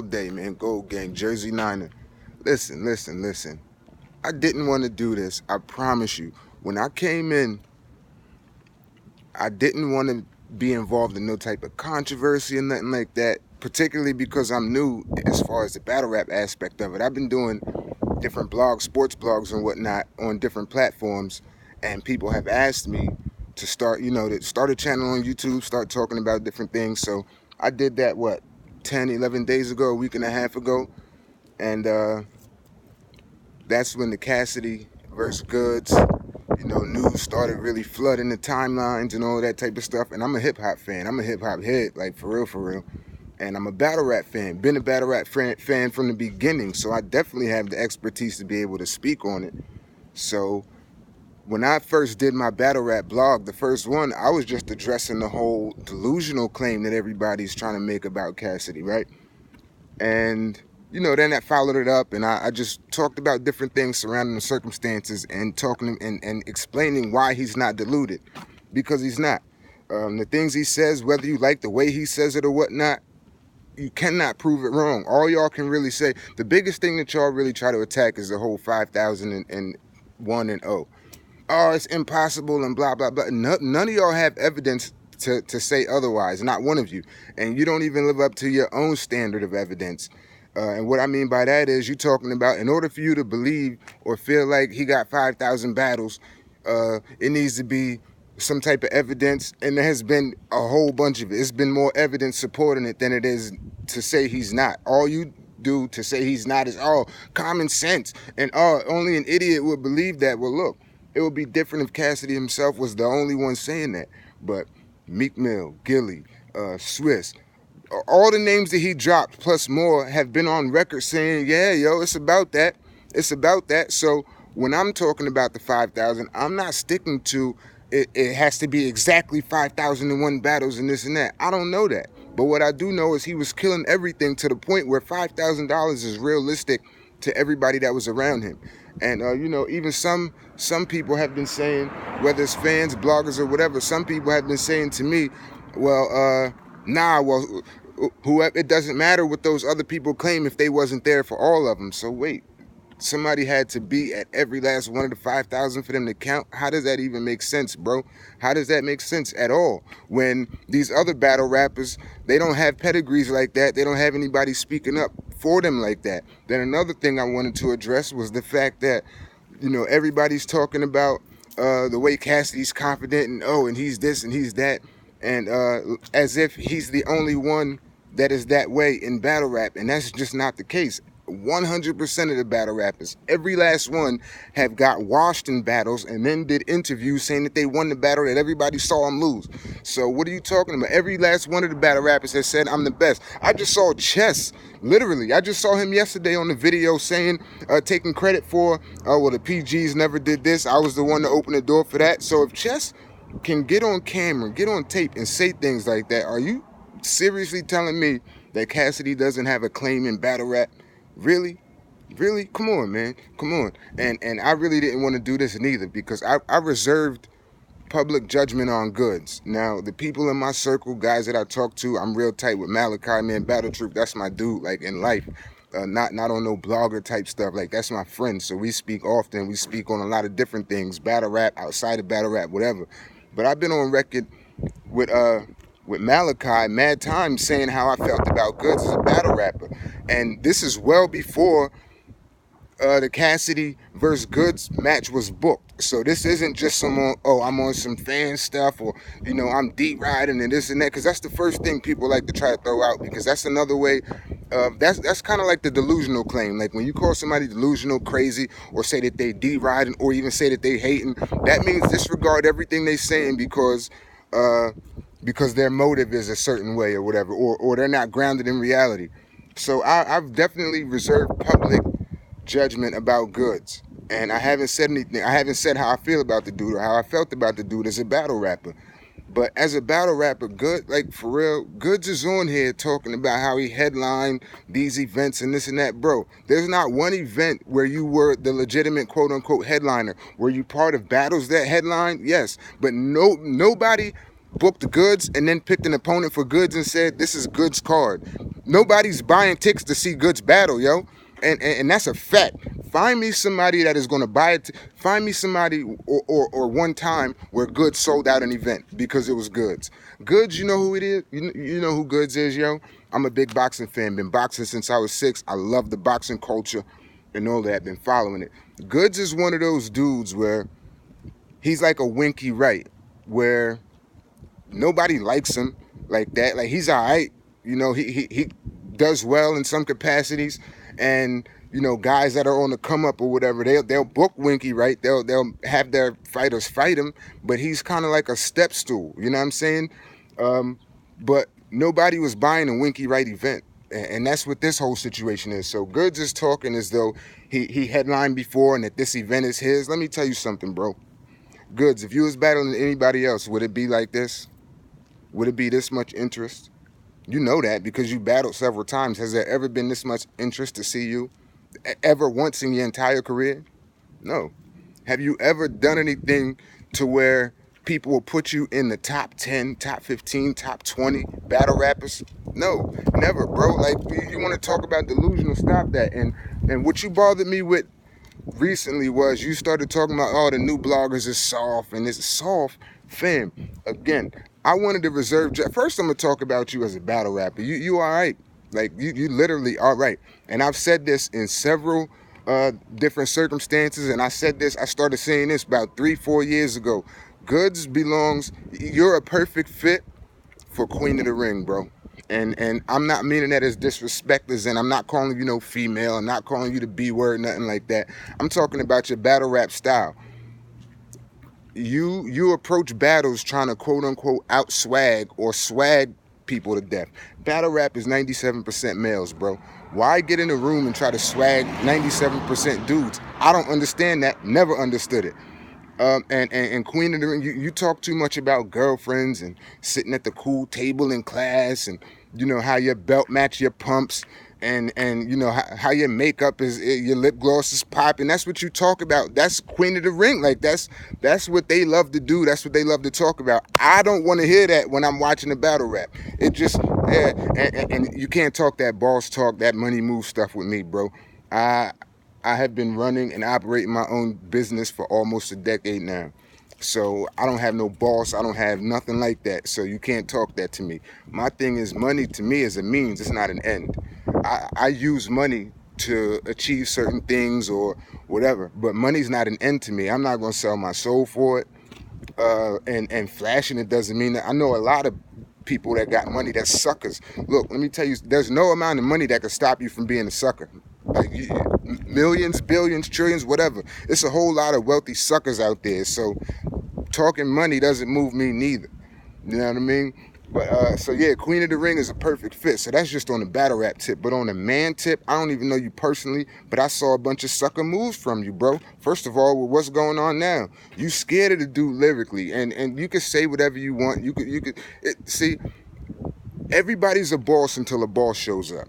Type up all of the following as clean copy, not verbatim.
all day, man. Gold Gang, Jersey Niner. Listen. I didn't want to do this. I promise you. When I came in, I didn't want to be involved in no type of controversy or nothing like that, particularly because I'm new as far as the battle rap aspect of it. I've been doing different blogs, sports blogs and whatnot on different platforms, and people have asked me to start, to start a channel on YouTube, start talking about different things. So I did that, 10, 11 days ago, a week and a half ago, and that's when the Cassidy versus Goodz, news started really flooding the timelines and all that type of stuff. And I'm a hip hop fan. I'm a hip hop head, like for real. And I'm a battle rap fan. Been a battle rap fan from the beginning. So I definitely have the expertise to be able to speak on it. So when I first did my battle rap blog, the first one, I was just addressing the whole delusional claim that everybody's trying to make about Cassidy, right? And then that followed it up, and I just talked about different things surrounding the circumstances and talking and explaining why he's not deluded, because he's not. The things he says, whether you like the way he says it or whatnot, you cannot prove it wrong. All y'all can really say, the biggest thing that y'all really try to attack is the whole 5,001 and 0. Oh, it's impossible and blah, blah, blah. None of y'all have evidence to say otherwise, not one of you. And you don't even live up to your own standard of evidence. And what I mean by that is, you're talking about, in order for you to believe or feel like he got 5,000 battles, it needs to be some type of evidence, and there has been a whole bunch of it. It's been more evidence supporting it than it is to say he's not. All you do to say he's not is, common sense, and only an idiot would believe that. Well, look, it would be different if Cassidy himself was the only one saying that, but Meek Mill, Gilly, Swiss, all the names that he dropped plus more have been on record saying, yeah, it's about that. It's about that. So when I'm talking about the 5,000, I'm not sticking to it has to be exactly 5,001 battles and this and that. I don't know that. But what I do know is he was killing everything to the point where $5,000 is realistic to everybody that was around him. And, even some people have been saying, whether it's fans, bloggers, or whatever, some people have been saying to me, whoever, it doesn't matter what those other people claim if they wasn't there for all of them. So wait, somebody had to be at every last one of the 5,000 for them to count? How does that even make sense, bro? How does that make sense at all? When these other battle rappers, they don't have pedigrees like that. They don't have anybody speaking up for them like that. Then another thing I wanted to address was the fact that, everybody's talking about the way Cassidy's confident and he's this and he's that. And as if he's the only one that is that way in battle rap. And that's just not the case. 100% of the battle rappers, every last one, have got washed in battles and then did interviews saying that they won the battle that everybody saw them lose. So what are you talking about? Every last one of the battle rappers has said, I'm the best. I just saw Chess, literally. I just saw him yesterday on the video saying, taking credit for, the PGs never did this. I was the one to open the door for that. So if Chess can get on camera, get on tape and say things like that, are you seriously telling me that Cassidy doesn't have a claim in battle rap? Really? Come on, man. Come on. And I really didn't want to do this neither, because I reserved public judgment on Goodz. Now, the people in my circle, guys that I talk to, I'm real tight with Malachi Mad Time. That's my dude, like, in life. Not on no blogger type stuff. Like, that's my friend. So we speak often. We speak on a lot of different things, battle rap, outside of battle rap, whatever. But I've been on record with Malachi Mad Time saying how I felt about Goodz as a battle rapper. And this is well before the Cassidy versus Goodz match was booked. So this isn't just I'm on some fan stuff, or, I'm deep riding and this and that, because that's the first thing people like to try to throw out, because that's another way. That's kind of like the delusional claim. Like when you call somebody delusional, crazy, or say that they riding, or even say that they hating, that means disregard everything they saying because their motive is a certain way or whatever, or they're not grounded in reality. So I've definitely reserved public judgment about Goodz, and I haven't said anything. I haven't said how I feel about the dude or how I felt about the dude as a battle rapper. But as a battle rapper, for real, Goodz is on here talking about how he headlined these events and this and that. Bro, there's not one event where you were the legitimate quote-unquote headliner. Were you part of battles that headline? Yes. But nobody booked the Goodz and then picked an opponent for Goodz and said, this is Goodz card. Nobody's buying tickets to see Goodz battle, yo. And that's a fact. Find me somebody that is going to buy it. Find me somebody or one time where Goodz sold out an event because it was Goodz. Goodz, you know who it is? You know who Goodz is, yo? I'm a big boxing fan. Been boxing since I was 6. I love the boxing culture and all that. Been following it. Goodz is one of those dudes where he's like a Winky Wright, where nobody likes him like that. Like, he's all right. You know, he does well in some capacities. And, you know, guys that are on the come up or whatever, they'll book Winky Wright. They'll have their fighters fight him, but he's kind of like a step stool. You know what I'm saying? But nobody was buying a Winky Wright event. And that's what this whole situation is. So Goodz is talking as though he headlined before and that this event is his. Let me tell you something, bro. Goodz, if you was battling anybody else, would it be like this? Would it be this much interest? You know that because you battled several times. Has there ever been this much interest to see you ever once in your entire career? No. Have you ever done anything to where people will put you in the top 10, top 15, top 20 battle rappers? No, never, bro. Like, you want to talk about delusional, stop that. And what you bothered me with recently was you started talking about, oh, the new bloggers is soft, and it's soft. Fam, again, I wanted to reserve. First, I'm gonna talk about you as a battle rapper. You all right? Like, you literally all right. And I've said this in several different circumstances, and I started saying this about 3-4 years ago. Goodz belongs. You're a perfect fit for Queen of the Ring, bro. And I'm not meaning that as disrespect, as in I'm not calling you no female. I'm not calling you the B word, nothing like that. I'm talking about your battle rap style. You approach battles trying to quote unquote out swag or swag people to death. Battle rap is 97% males, bro. Why get in a room and try to swag 97% dudes? I don't understand that. Never understood it. And Queen of the Ring, you talk too much about girlfriends and sitting at the cool table in class, and you know how your belt match your pumps, and you know how your makeup is, your lip gloss is popping. That's what you talk about. That's Queen of the Ring. Like, that's what they love to do. That's what they love to talk about. I don't want to hear that when I'm watching a battle rap. It just and you can't talk that boss talk, that money move stuff with me, bro. I have been running and operating my own business for almost a decade now. So I don't have no boss. I don't have nothing like that. So you can't talk that to me. My thing is, money to me is a means. It's not an end. I use money to achieve certain things or whatever. But money's not an end to me. I'm not going to sell my soul for it. And flashing it doesn't mean that. I know a lot of people that got money that's suckers. Look, let me tell you, there's no amount of money that can stop you from being a sucker. Like, millions, billions, trillions, whatever. It's a whole lot of wealthy suckers out there. So talking money doesn't move me neither. You know what I mean? But so yeah, Queen of the Ring is a perfect fit. So that's just on the battle rap tip. But on the man tip, I don't even know you personally, but I saw a bunch of sucker moves from you, bro. First of all, what's going on now? You scared of the dude lyrically, and you can say whatever you want. See, everybody's a boss until a boss shows up.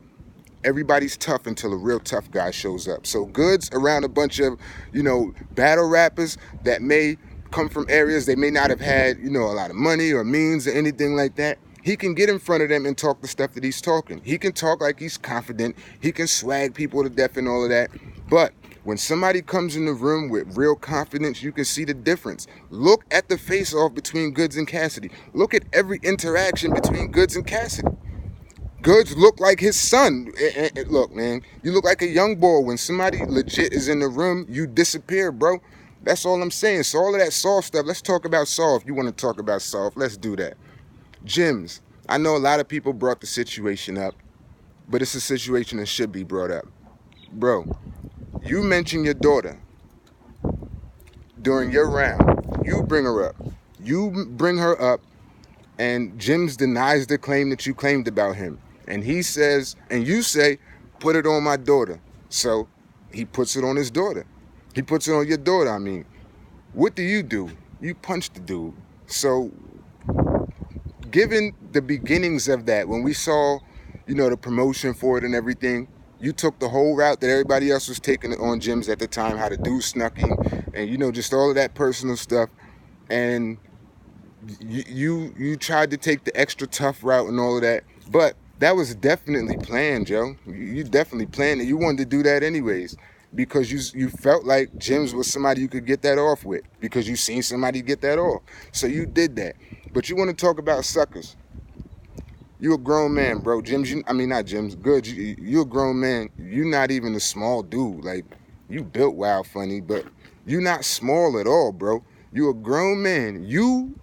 Everybody's tough until a real tough guy shows up. So Goodz around a bunch of, you know, battle rappers that may come from areas they may not have had, you know, a lot of money or means or anything like that. He can get in front of them and talk the stuff that he's talking. He can talk like he's confident. He can swag people to death and all of that. But when somebody comes in the room with real confidence, you can see the difference. Look at the face-off between Goodz and Cassidy. Look at every interaction between Goodz and Cassidy. Goodz look like his son. Look, man, you look like a young boy. When somebody legit is in the room, you disappear, bro. That's all I'm saying. So all of that soft stuff, let's talk about soft. You want to talk about soft, let's do that. Gyms. I know a lot of people brought the situation up, but it's a situation that should be brought up. Bro, you mentioned your daughter during your round. You bring her up. You bring her up, and Gyms denies the claim that you claimed about him. And he says, and you say, put it on my daughter. So he puts it on his daughter. He puts it on your daughter, I mean. What do? You punch the dude. So given the beginnings of that, when we saw, you know, the promotion for it and everything, you took the whole route that everybody else was taking on Gyms at the time, how to do snucking and, you know, just all of that personal stuff. And You tried to take the extra tough route and all of that, but that was definitely planned, Joe. You definitely planned it. You wanted to do that anyways because you felt like Jim's was somebody you could get that off with because you seen somebody get that off. So you did that. But you want to talk about suckers. You a grown man, bro. I mean not Jim's. Good. You a grown man. You not even a small dude. Like you built wild funny, but you not small at all, bro. You a grown man. You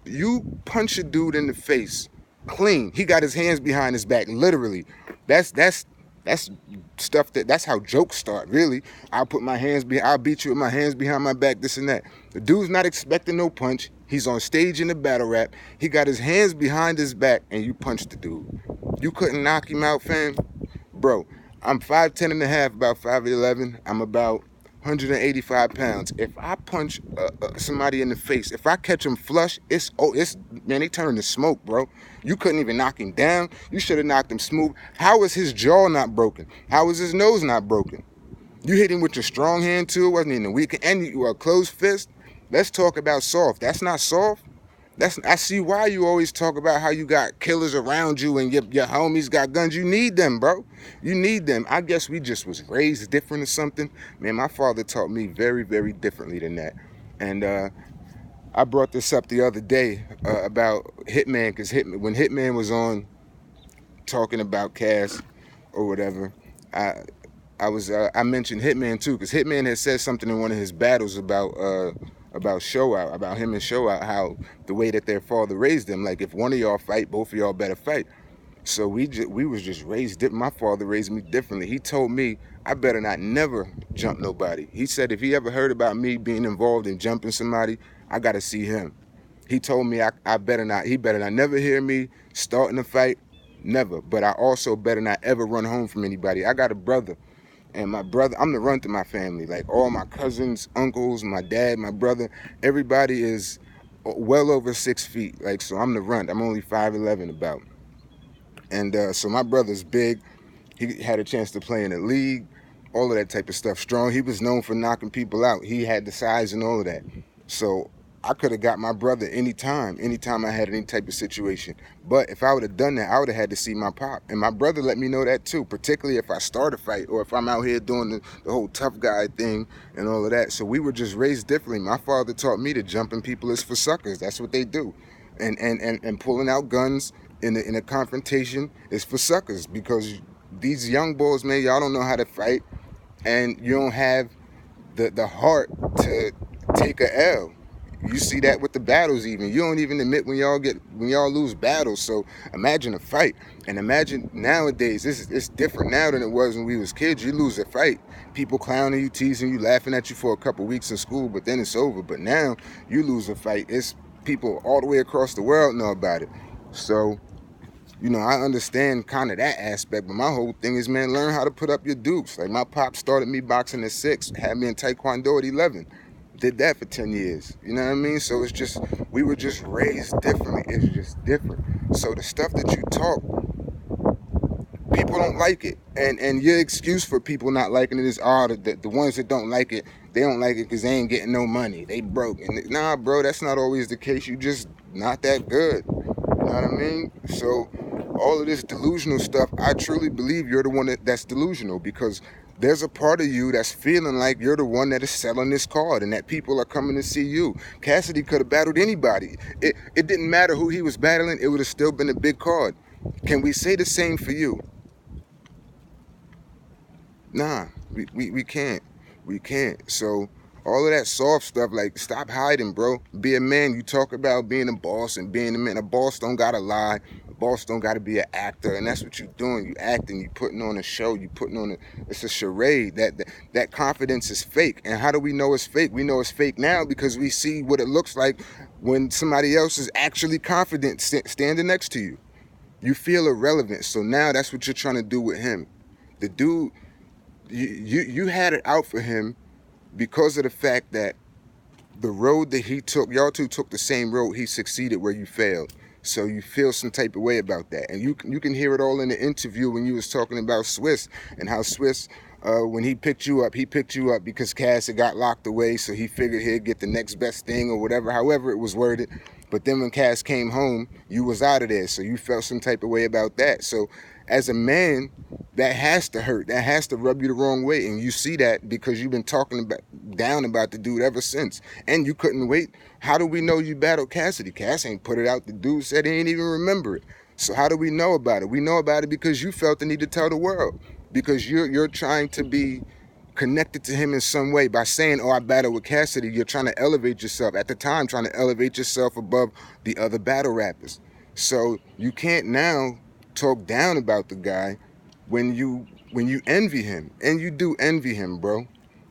punch a dude in the face, clean. He got his hands behind his back, literally. That's stuff that's how jokes start, really. I'll beat you with my hands behind my back, this and that. The dude's not expecting no punch. He's on stage in the battle rap. He got his hands behind his back and you punched the dude. You couldn't knock him out, fam? Bro, I'm 5'10 and a half, about 5'11. I'm about 185 pounds. If I punch somebody in the face, if I catch him flush, man, they turn to smoke, bro. You couldn't even knock him down. You should have knocked him smooth. How is his jaw not broken? How is his nose not broken? You hit him with your strong hand too. It wasn't even a weak, and you a closed fist. Let's talk about soft. That's not soft. I see why you always talk about how you got killers around you and your homies got guns. You need them, bro. You need them. I guess we just was raised different or something. Man, my father taught me very, very differently than that. And I brought this up the other day about Hitman, because when Hitman was on talking about Cass or whatever, I mentioned Hitman too, because Hitman had said something in one of his battles about Show Out, about him and Show Out, how the way that their father raised them, like if one of y'all fight, both of y'all better fight. So we was just raised different. My father raised me differently. He told me I better not never jump nobody. He said if he ever heard about me being involved in jumping somebody, I gotta see him. He told me I better not. He better not never hear me starting a fight, never. But I also better not ever run home from anybody. I got a brother. And my brother, I'm the run to my family. Like all my cousins, uncles, my dad, my brother, everybody is well over 6 feet. Like, so I'm the runt. I'm only 5'11" about. And so my brother's big. He had a chance to play in the league, all of that type of stuff. Strong. He was known for knocking people out. He had the size and all of that. So I could have got my brother anytime I had any type of situation. But if I would have done that, I would have had to see my pop. And my brother let me know that too, particularly if I start a fight or if I'm out here doing the whole tough guy thing and all of that. So we were just raised differently. My father taught me that jumping people is for suckers. That's what they do. And pulling out guns in a confrontation is for suckers, because these young boys, man, y'all don't know how to fight, and you don't have the heart to take a L. You see that with the battles even. You don't even admit when y'all lose battles. So imagine a fight. And imagine nowadays, it's different now than it was when we was kids. You lose a fight, people clowning you, teasing you, laughing at you for a couple weeks in school, but then it's over. But now you lose a fight, it's people all the way across the world know about it. So, I understand kind of that aspect, but my whole thing is, man, learn how to put up your dukes. Like my pop started me boxing at 6, had me in Taekwondo at 11. Did that for 10 years. You know what I mean? So it's just, we were just raised differently. It's just different. So the stuff that you talk, people don't like it. And your excuse for people not liking it is, the ones that don't like it, they don't like it because they ain't getting no money. They broke. And nah, bro, that's not always the case. You just not that good. You know what I mean? So all of this delusional stuff, I truly believe you're the one that's delusional, because there's a part of you that's feeling like you're the one that is selling this card and that people are coming to see you. Cassidy could have battled anybody. It didn't matter who he was battling. It would have still been a big card. Can we say the same for you? Nah, we can't. We can't. So all of that soft stuff, like, stop hiding, bro. Be a man. You talk about being a boss and being a man. A boss don't gotta lie. A boss don't gotta be an actor. And that's what you're doing. You acting. You putting on a show. You putting on it's a charade. That confidence is fake. And how do we know it's fake? We know it's fake now because we see what it looks like when somebody else is actually confident standing next to you. You feel irrelevant. So now that's what you're trying to do with him. The dude, you had it out for him because of the fact that the road that he took, y'all two took the same road, he succeeded where you failed. So you feel some type of way about that. And you can hear it all in the interview when you was talking about Swiss, and how Swiss, when he picked you up because Cass had got locked away, so he figured he'd get the next best thing or whatever, however it was worded. But then when Cass came home, you was out of there, so you felt some type of way about that. So as a man, that has to hurt. That has to rub you the wrong way, and you see that because you've been talking down about the dude ever since, and you couldn't wait. How do we know you battled Cassidy? Cass ain't put it out. The dude said he ain't even remember it. So how do we know about it? We know about it because you felt the need to tell the world, because you're trying to be connected to him in some way by saying, oh, I battled with Cassidy. You're trying to elevate yourself, at the time trying to elevate yourself above the other battle rappers. So you can't now talk down about the guy when you envy him, and you do envy him, bro.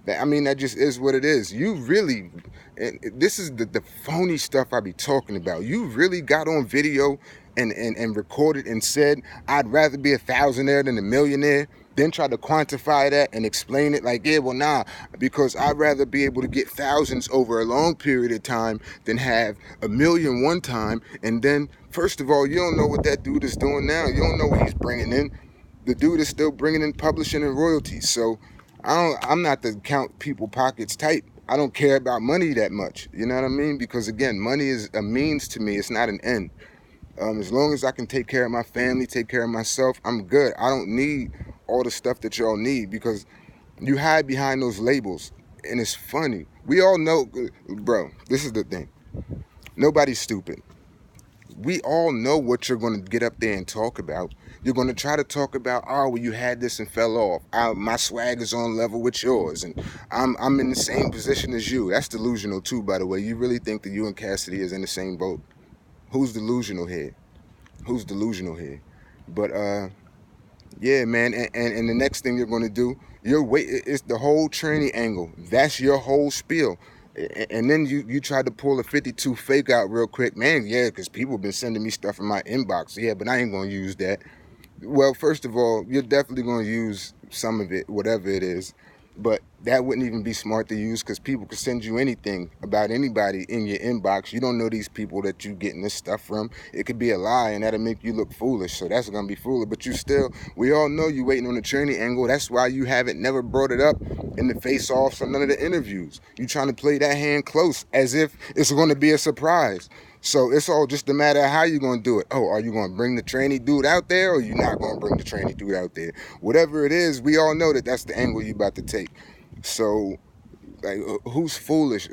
I mean, that just is what it is. You really, and this is the phony stuff I be talking about. You really got on video and recorded and said, I'd rather be a thousandaire than a millionaire. Then try to quantify that and explain it like, yeah, well, nah, because I'd rather be able to get thousands over a long period of time than have a million one time. And then, first of all, you don't know what that dude is doing now. You don't know what he's bringing in. The dude is still bringing in publishing and royalties. So I'm not the count people pockets type. I don't care about money that much. You know what I mean? Because again, money is a means to me. It's not an end. As long as I can take care of my family, take care of myself, I'm good. I don't need all the stuff that y'all need, because you hide behind those labels, and it's funny. We all know, bro, this is the thing. Nobody's stupid. We all know what you're going to get up there and talk about. You're going to try to talk about, oh, well, you had this and fell off. My swag is on level with yours, and I'm in the same position as you. That's delusional too, by the way. You really think that you and Cassidy is in the same boat? Who's delusional here? Who's delusional here? But yeah, man. And the next thing you're going to do, it's the whole tranny angle. That's your whole spiel. And then you tried to pull a 52 fake out real quick, man. Yeah, because people have been sending me stuff in my inbox. Yeah, but I ain't going to use that. Well, first of all, you're definitely going to use some of it, whatever it is. But that wouldn't even be smart to use, because people could send you anything about anybody in your inbox. You don't know these people that you getting this stuff from. It could be a lie, and that'll make you look foolish. So that's going to be foolish. But we all know you waiting on the tranny angle. That's why you haven't never brought it up in the face-offs or none of the interviews. You trying to play that hand close as if it's going to be a surprise. So it's all just a matter of how you're going to do it. Oh, are you going to bring the tranny dude out there, or you not going to bring the tranny dude out there? Whatever it is, we all know that that's the angle you about to take. So, like, who's foolish?